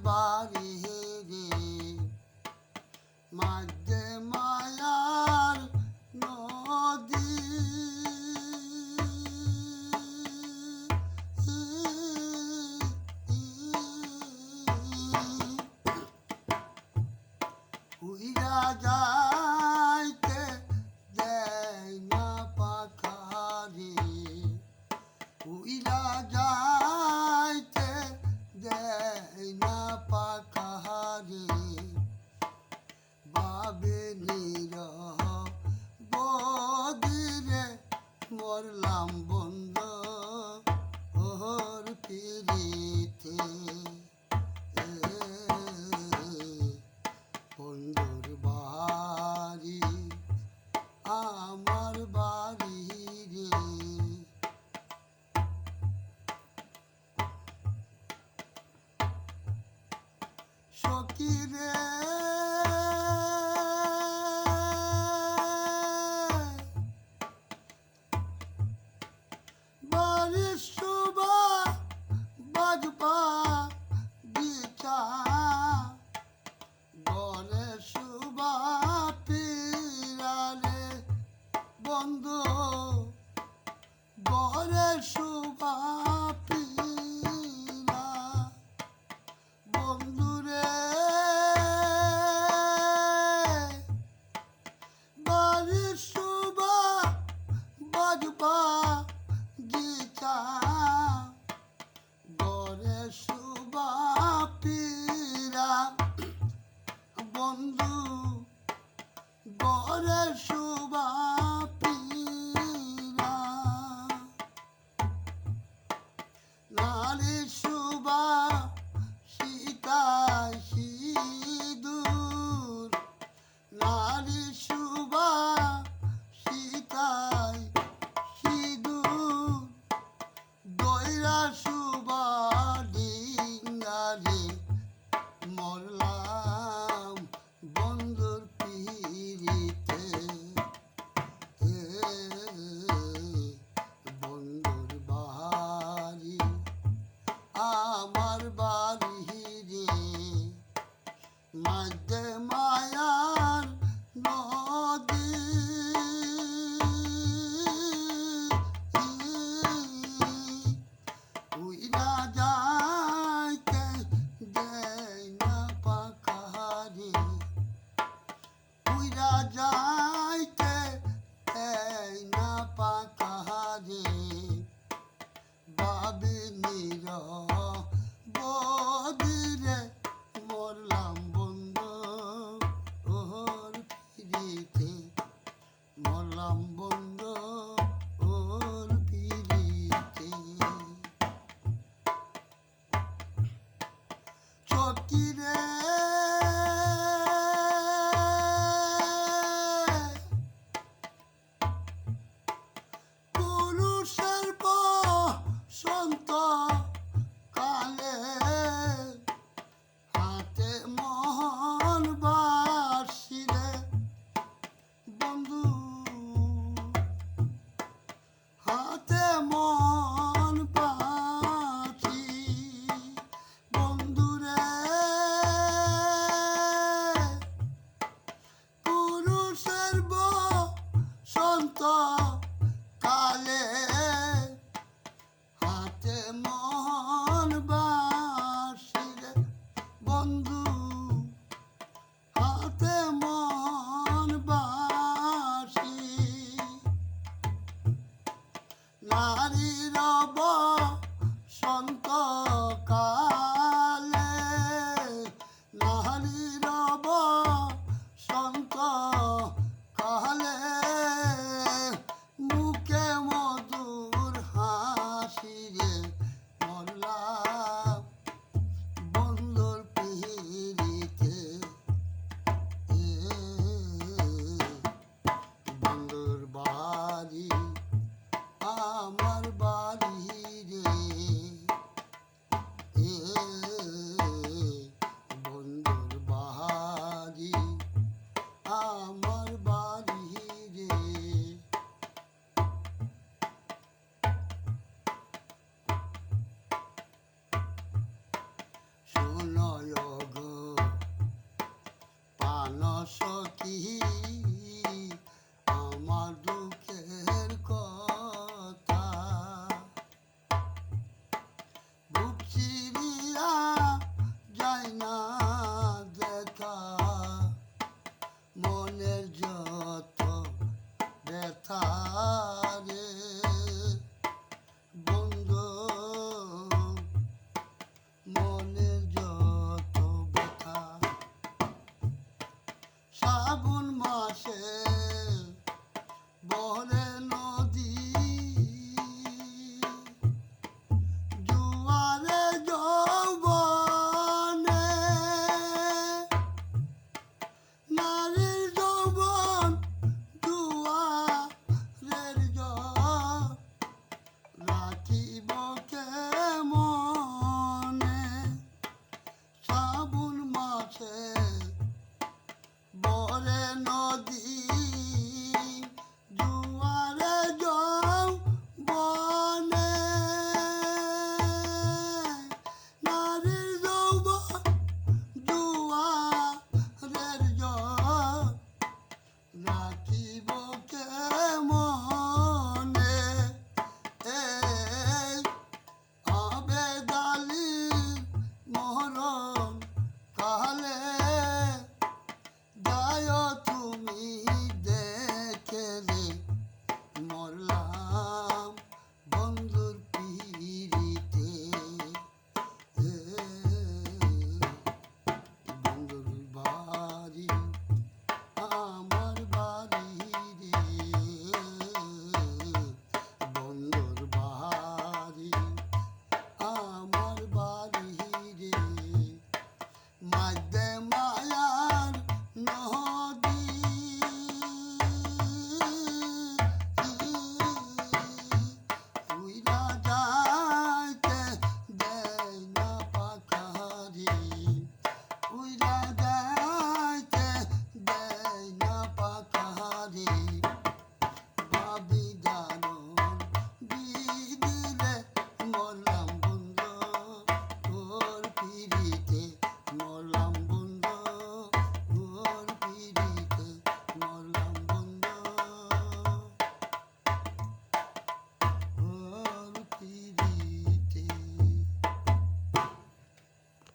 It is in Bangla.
বাড়ি রে মাঝে মায়ার নদী উইরা যাইতে দেয় না পাখারে উইরা যাইতে দেয় না পাখারে বাবে বদিরে মরলাম বন্ধ ওর পিড়িতে বন্ধুর বাড়ি আমার বাড়ি রে সখী রে বাড়ির শোভা বাজবা গীতা গরে শোভা পিরালে বন্ধু গরে শোভা পিরা বন্ধুরে বাড়ির শোভা বাজবা গীতা গরে শোভা পিরা বন্ধু গরে শোভা পিরা নারী শোভা সীতায় সিঁদুর নারী শোভা সীতায় সিঁদুর দৈরা শোভা ডিঙ্গারে মরলাম বন্ধুর পিড়িতে বন্ধুর বাড়ি আমার বাড়ি রে মাঝে মায়ার নদী উইরা যাইতে দেয় না পাখারে উইরা যাইতে দেয় না পাখারে বাবে বদিরে মরলাম বন্ধ ওর পিড়িতে মরলাম বন্ধ ওর পিড়িতে সখী রে পুরুষের বসন্ত কালে হাতে মোহন বাসিরে বন্ধু হাতে মন পাখি বন্ধুরে আয়না